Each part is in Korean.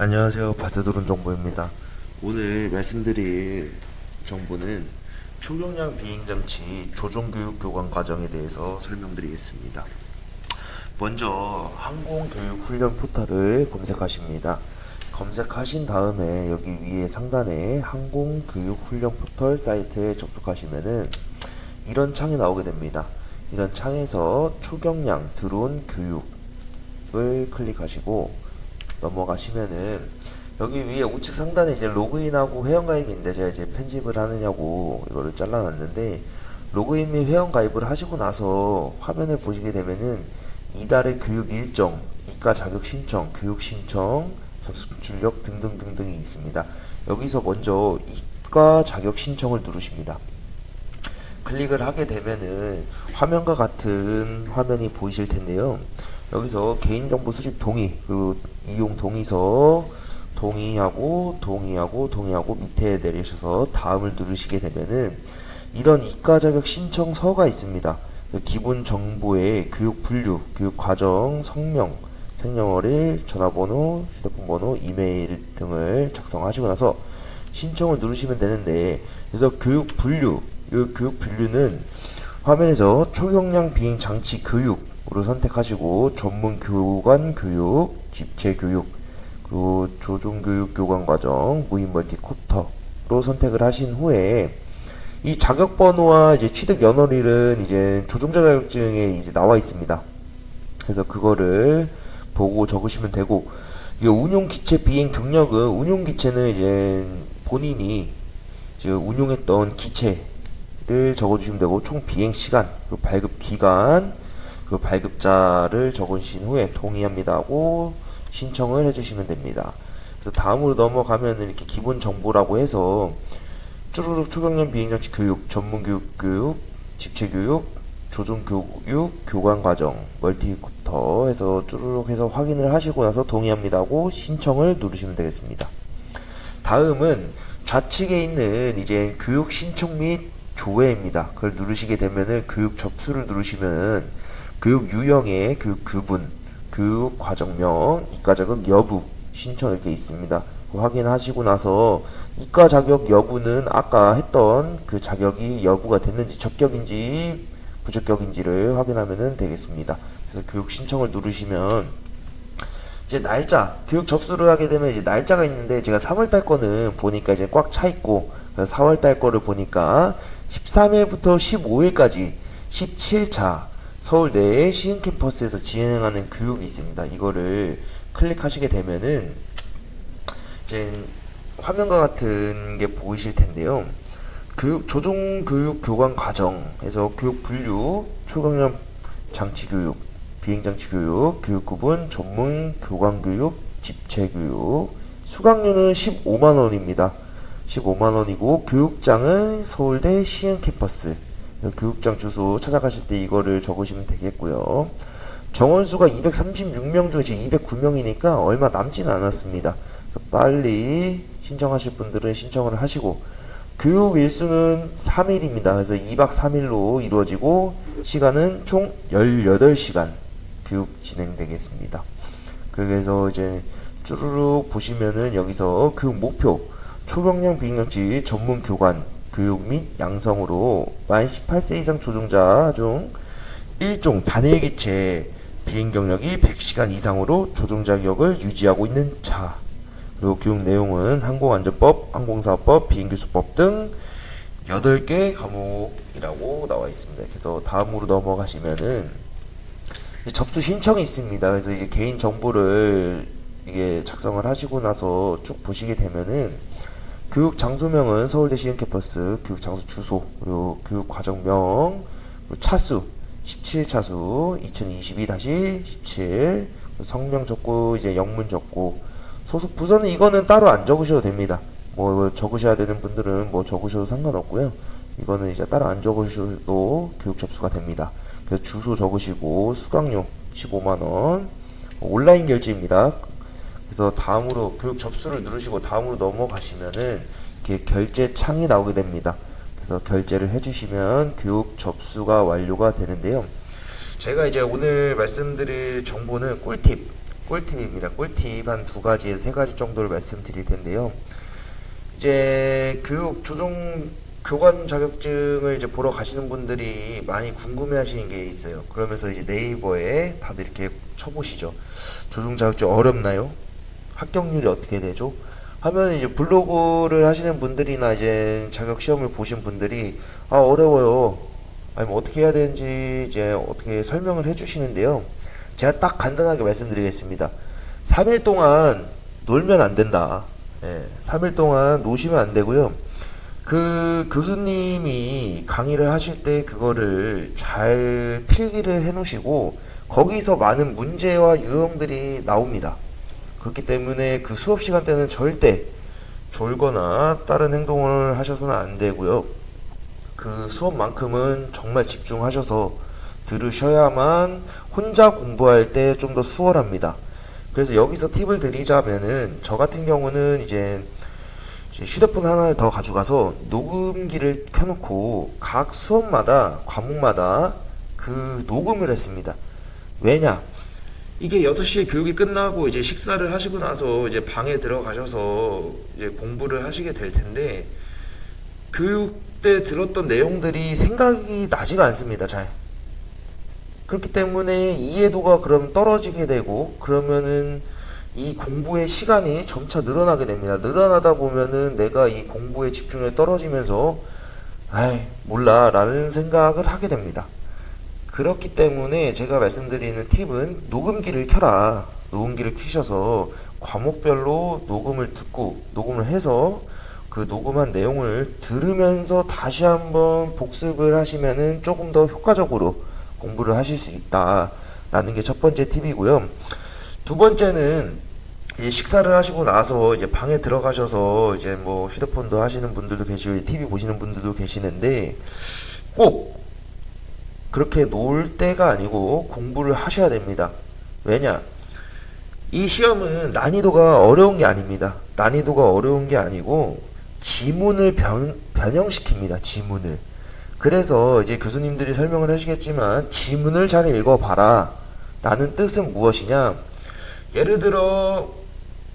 안녕하세요. 바트드론 정보입니다. 오늘 말씀드릴 정보는 초경량 비행장치 조종교육 교관 과정에 대해서 설명드리겠습니다. 먼저 항공교육훈련 포털을 검색하십니다. 검색하신 다음에 여기 위에 상단에 항공교육훈련 포털 사이트에 접속하시면은 이런 창이 나오게 됩니다. 이런 창에서 초경량 드론 교육을 클릭하시고 넘어가시면은 여기 위에 우측 상단에 이제 로그인하고 회원가입인데 제가 이제 편집을 하느냐고 이거를 잘라놨는데, 로그인 및 회원가입을 하시고 나서 화면을 보시게 되면은 이달의 교육 일정, 이과 자격 신청, 교육 신청, 접수 출력 등등등등이 있습니다. 여기서 먼저 이과 자격 신청을 누르십니다. 클릭을 하게 되면은 화면과 같은 화면이 보이실 텐데요. 여기서 개인정보 수집 동의, 그리고 이용 동의서 동의하고 밑에 내리셔서 다음을 누르시게 되면은 이런 이과 자격 신청서가 있습니다. 기본 정보에 교육 분류, 교육 과정, 성명, 생년월일, 전화번호, 휴대폰 번호, 이메일 등을 작성하시고 나서 신청을 누르시면 되는데, 그래서 교육 분류, 이 교육 분류는 화면에서 초경량 비행 장치 교육으로 선택하시고 전문 교관 교육, 집체 교육, 그리고 조종 교육 교관 과정, 무인 멀티콥터로 선택을 하신 후에 이 자격 번호와 이제 취득 연월일은 이제 조종자 자격증에 이제 나와 있습니다. 그래서 그거를 보고 적으시면 되고, 이 운용 기체 비행 경력은, 운용 기체는 이제 본인이 이제 운용했던 기체를 적어주시면 되고, 총 비행 시간, 그리고 발급 기간, 그 발급자를 적으신 후에 동의합니다 하고 신청을 해주시면 됩니다. 그래서 다음으로 넘어가면 이렇게 기본 정보라고 해서 쭈루룩 초경량 비행장치 교육, 전문 교육, 집체 교육, 조종 교육, 교관 과정, 멀티콥터 해서 쭈루룩 해서 확인을 하시고 나서 동의합니다 하고 신청을 누르시면 되겠습니다. 다음은 좌측에 있는 이제 교육 신청 및 조회입니다. 그걸 누르시게 되면은 교육 접수를 누르시면은 교육 유형의 교육 규분, 교육 과정명, 이과 자격 여부 신청 이렇게 있습니다. 확인하시고 나서 이과 자격 여부는 아까 했던 그 자격이 여부가 됐는지 적격인지 부적격인지를 확인하면 되겠습니다. 그래서 교육 신청을 누르시면 이제 날짜, 교육 접수를 하게 되면 이제 날짜가 있는데, 제가 3월달 거는 보니까 이제 꽉 차 있고, 4월달 거를 보니까 13일부터 15일까지 17차 서울대 시흥 캠퍼스에서 진행하는 교육이 있습니다. 이거를 클릭하시게 되면은 이제 화면과 같은 게 보이실 텐데요. 교육, 조종 교육 교관 과정에서 교육 분류, 초경량 장치 교육, 비행 장치 교육, 교육 구분, 전문 교관 교육, 집체 교육. 수강료는 15만 원입니다. 15만 원이고 교육장은 서울대 시흥 캠퍼스. 교육장 주소 찾아가실 때 이거를 적으시면 되겠고요. 정원수가 236명 중에 지금 209명이니까 얼마 남지는 않았습니다. 빨리 신청하실 분들은 신청을 하시고, 교육 일수는 3일입니다. 그래서 2박 3일로 이루어지고 시간은 총 18시간 교육 진행되겠습니다. 그래서 이제 쭈루룩 보시면은 여기서 교육 목표, 초경량 비행장치 전문 교관 교육 및 양성으로 만 18세 이상 조종자 중 1종 단일기체 비행 경력이 100시간 이상으로 조종 자격을 유지하고 있는 자. 그리고 교육 내용은 항공안전법, 항공사업법, 비행기술법 등 8개 과목이라고 나와 있습니다. 그래서 다음으로 넘어가시면은 접수 신청이 있습니다. 그래서 이제 개인 정보를 이게 작성을 하시고 나서 쭉 보시게 되면은 교육 장소명은 서울대 시흥 캠퍼스, 교육 장소 주소, 그리고 교육 과정명, 그리고 차수 17차수 2022-17, 성명 적고 이제 영문 적고, 소속 부서는 이거는 따로 안 적으셔도 됩니다. 뭐 적으셔야 되는 분들은 뭐 적으셔도 상관없고요. 이거는 이제 따로 안 적으셔도 교육 접수가 됩니다. 그래서 주소 적으시고 수강료 15만 원, 온라인 결제입니다. 그래서 다음으로 교육 접수를 누르시고 다음으로 넘어가시면은 이렇게 결제 창이 나오게 됩니다. 그래서 결제를 해주시면 교육 접수가 완료가 되는데요. 제가 이제 오늘 말씀드릴 정보는 꿀팁입니다. 꿀팁 한 2가지에서 3가지 정도를 말씀드릴 텐데요. 이제 교육 조종 교관 자격증을 이제 보러 가시는 분들이 많이 궁금해 하시는 게 있어요. 그러면서 이제 네이버에 다들 이렇게 쳐보시죠. 조종 자격증 어렵나요? 합격률이 어떻게 되죠? 하면 이제 블로그를 하시는 분들이나 이제 자격 시험을 보신 분들이 어려워요. 아니 뭐 어떻게 해야 되는지 이제 어떻게 설명을 해 주시는데요. 제가 딱 간단하게 말씀드리겠습니다. 3일 동안 놀면 안 된다. 3일 동안 노시면 안 되고요. 그 교수님이 강의를 하실 때 그거를 잘 필기를 해 놓으시고 거기서 많은 문제와 유형들이 나옵니다. 그렇기 때문에 그 수업 시간 때는 절대 졸거나 다른 행동을 하셔서는 안 되고요. 그 수업만큼은 정말 집중하셔서 들으셔야만 혼자 공부할 때 좀 더 수월합니다. 그래서 여기서 팁을 드리자면은 저 같은 경우는 이제 휴대폰 하나를 더 가져가서 녹음기를 켜놓고 각 수업마다 과목마다 그 녹음을 했습니다. 왜냐? 이게 6시에 교육이 끝나고 이제 식사를 하시고 나서 이제 방에 들어가셔서 이제 공부를 하시게 될 텐데 교육 때 들었던 내용들이 생각이 나지가 않습니다. 잘. 그렇기 때문에 이해도가 그럼 떨어지게 되고 그러면은 이 공부의 시간이 점차 늘어나게 됩니다. 늘어나다 보면은 내가 이 공부에 집중력이 떨어지면서 몰라 라는 생각을 하게 됩니다. 그렇기 때문에 제가 말씀드리는 팁은 녹음기를 켜라. 녹음기를 켜셔서 과목별로 녹음을 듣고 녹음을 해서 그 녹음한 내용을 들으면서 다시 한번 복습을 하시면은 조금 더 효과적으로 공부를 하실 수 있다라는 게 첫 번째 팁이고요. 두 번째는 이제 식사를 하시고 나서 이제 방에 들어가셔서 이제 뭐 휴대폰도 하시는 분들도 계시고 TV 보시는 분들도 계시는데 꼭 그렇게 놀 때가 아니고 공부를 하셔야 됩니다. 왜냐? 이 시험은 난이도가 어려운 게 아닙니다. 난이도가 어려운 게 아니고 지문을 변형시킵니다. 지문을. 그래서 이제 교수님들이 설명을 하시겠지만 지문을 잘 읽어봐라 라는 뜻은 무엇이냐? 예를 들어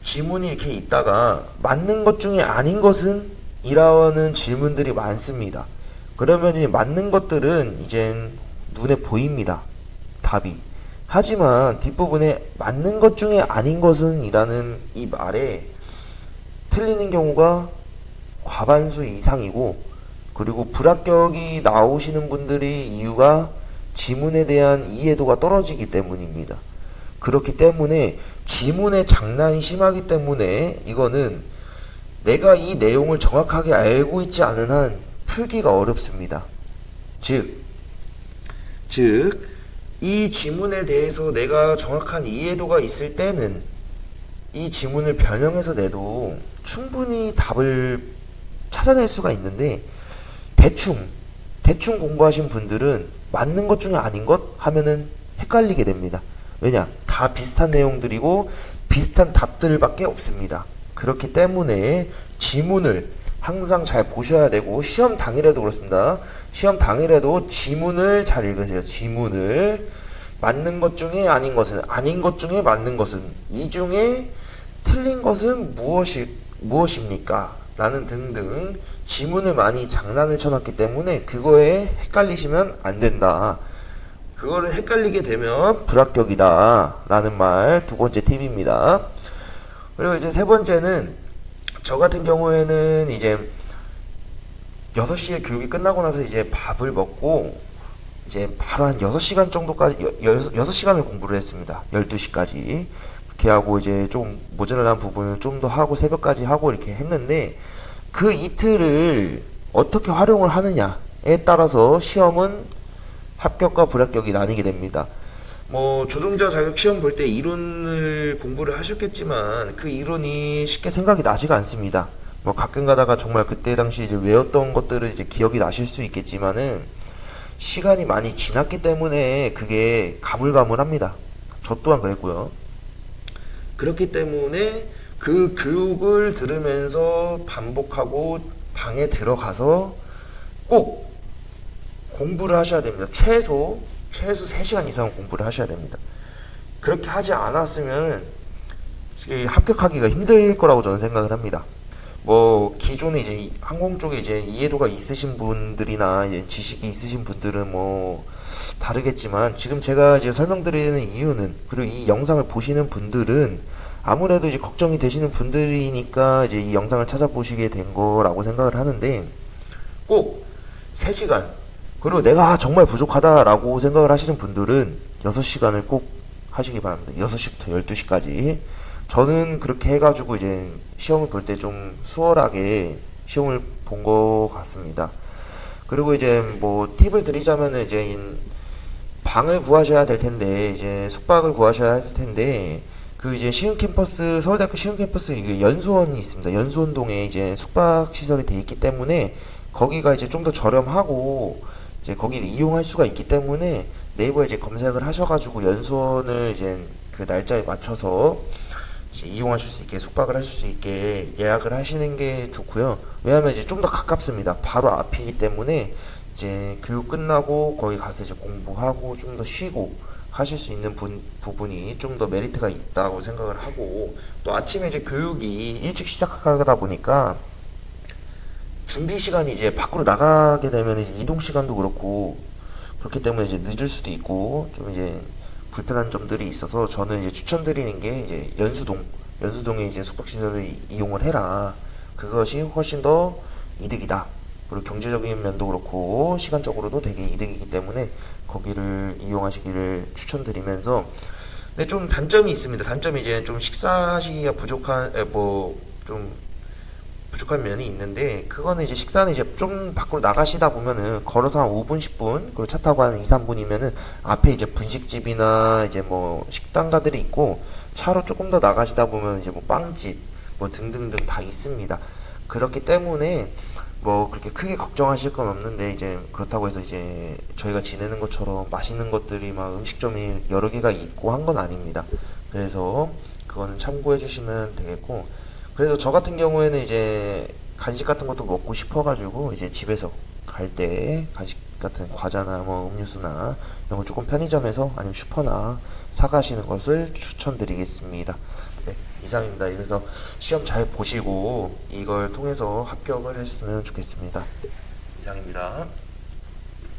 지문이 이렇게 있다가 맞는 것 중에 아닌 것은 이라는 질문들이 많습니다. 그러면 이제 맞는 것들은 이젠 눈에 보입니다. 답이. 하지만 뒷부분에 맞는 것 중에 아닌 것은 이라는 이 말에 틀리는 경우가 과반수 이상이고 그리고 불합격이 나오시는 분들이 이유가 지문에 대한 이해도가 떨어지기 때문입니다. 그렇기 때문에 지문의 장난이 심하기 때문에 이거는 내가 이 내용을 정확하게 알고 있지 않은 한 풀기가 어렵습니다. 즉, 이 지문에 대해서 내가 정확한 이해도가 있을 때는 이 지문을 변형해서 내도 충분히 답을 찾아낼 수가 있는데 대충 공부하신 분들은 맞는 것 중에 아닌 것 하면은 헷갈리게 됩니다. 왜냐? 다 비슷한 내용들이고 비슷한 답들밖에 없습니다. 그렇기 때문에 지문을 항상 잘 보셔야 되고 시험 당일에도 그렇습니다. 시험 당일에도 지문을 잘 읽으세요. 지문을 맞는 것 중에 아닌 것은 아닌 것 중에 맞는 것은 이 중에 틀린 것은 무엇입니까? 라는 등등 지문을 많이 장난을 쳐놨기 때문에 그거에 헷갈리시면 안 된다. 그거를 헷갈리게 되면 불합격이다 라는 말 두 번째 팁입니다. 그리고 이제 세 번째는 저 같은 경우에는 이제 6시에 교육이 끝나고 나서 이제 밥을 먹고 이제 바로 한 6시간 정도까지 6시간을 공부를 했습니다. 12시까지 그렇게 하고 이제 좀 모자란 부분은 좀 더 하고 새벽까지 하고 이렇게 했는데 그 이틀을 어떻게 활용을 하느냐에 따라서 시험은 합격과 불합격이 나뉘게 됩니다. 뭐 조종자 자격 시험 볼 때 이론을 공부를 하셨겠지만 그 이론이 쉽게 생각이 나지가 않습니다. 뭐 가끔 가다가 정말 그때 당시 이제 외웠던 것들을 이제 기억이 나실 수 있겠지만은 시간이 많이 지났기 때문에 그게 가물가물합니다. 저 또한 그랬고요. 그렇기 때문에 그 교육을 들으면서 반복하고 방에 들어가서 꼭 공부를 하셔야 됩니다. 최소 3시간 이상 공부를 하셔야 됩니다. 그렇게 하지 않았으면 합격하기가 힘들 거라고 저는 생각을 합니다. 뭐 기존에 이제 항공 쪽에 이제 이해도가 있으신 분들이나 이제 지식이 있으신 분들은 뭐 다르겠지만, 지금 제가 이제 설명드리는 이유는, 그리고 이 영상을 보시는 분들은 아무래도 이제 걱정이 되시는 분들이니까 이제 이 영상을 찾아보시게 된 거라고 생각을 하는데, 꼭 3시간, 그리고 내가 정말 부족하다라고 생각을 하시는 분들은 6시간을 꼭 하시기 바랍니다. 6시부터 12시까지. 저는 그렇게 해가지고 이제 시험을 볼 때 좀 수월하게 시험을 본 것 같습니다. 그리고 이제 뭐 팁을 드리자면은 이제 방을 구하셔야 될 텐데, 이제 숙박을 구하셔야 할 텐데, 그 이제 시흥 캠퍼스, 서울대학교 시흥 캠퍼스 이게 연수원이 있습니다. 연수원동에 이제 숙박 시설이 돼 있기 때문에 거기가 이제 좀 더 저렴하고 이제 거기를 이용할 수가 있기 때문에 네이버에 이제 검색을 하셔가지고 연수원을 이제 그 날짜에 맞춰서 이제 이용하실 수 있게, 숙박을 하실 수 있게 예약을 하시는 게 좋고요. 왜냐하면 이제 좀 더 가깝습니다. 바로 앞이기 때문에 이제 교육 끝나고 거기 가서 이제 공부하고 좀 더 쉬고 하실 수 있는 부분이 좀 더 메리트가 있다고 생각을 하고, 또 아침에 이제 교육이 일찍 시작하다 보니까 준비 시간이 이제 밖으로 나가게 되면 이제 이동 시간도 그렇고, 그렇기 때문에 이제 늦을 수도 있고 좀 이제 불편한 점들이 있어서, 저는 이제 추천드리는 게 이제 연수동에 이제 숙박시설을 이용을 해라. 그것이 훨씬 더 이득이다. 그리고 경제적인 면도 그렇고 시간적으로도 되게 이득이기 때문에 거기를 이용하시기를 추천드리면서, 근데 좀 단점이 있습니다. 단점이 이제 좀 식사하시기가 좀 부족한 면이 있는데, 그거는 이제 식사는 이제 좀 밖으로 나가시다 보면은 걸어서 한 5분, 10분, 그리고 차 타고 한 2, 3분이면은 앞에 이제 분식집이나 이제 뭐 식당가들이 있고, 차로 조금 더 나가시다 보면 이제 뭐 빵집 뭐 등등등 다 있습니다. 그렇기 때문에 뭐 그렇게 크게 걱정하실 건 없는데, 이제 그렇다고 해서 이제 저희가 지내는 것처럼 맛있는 것들이 막 음식점이 여러 개가 있고 한 건 아닙니다. 그래서 그거는 참고해 주시면 되겠고, 그래서 저 같은 경우에는 이제 간식 같은 것도 먹고 싶어가지고 이제 집에서 갈 때 간식 같은 과자나 뭐 음료수나 이런 걸 조금 편의점에서 아니면 슈퍼나 사가시는 것을 추천드리겠습니다. 네, 이상입니다. 그래서 시험 잘 보시고 이걸 통해서 합격을 했으면 좋겠습니다. 이상입니다.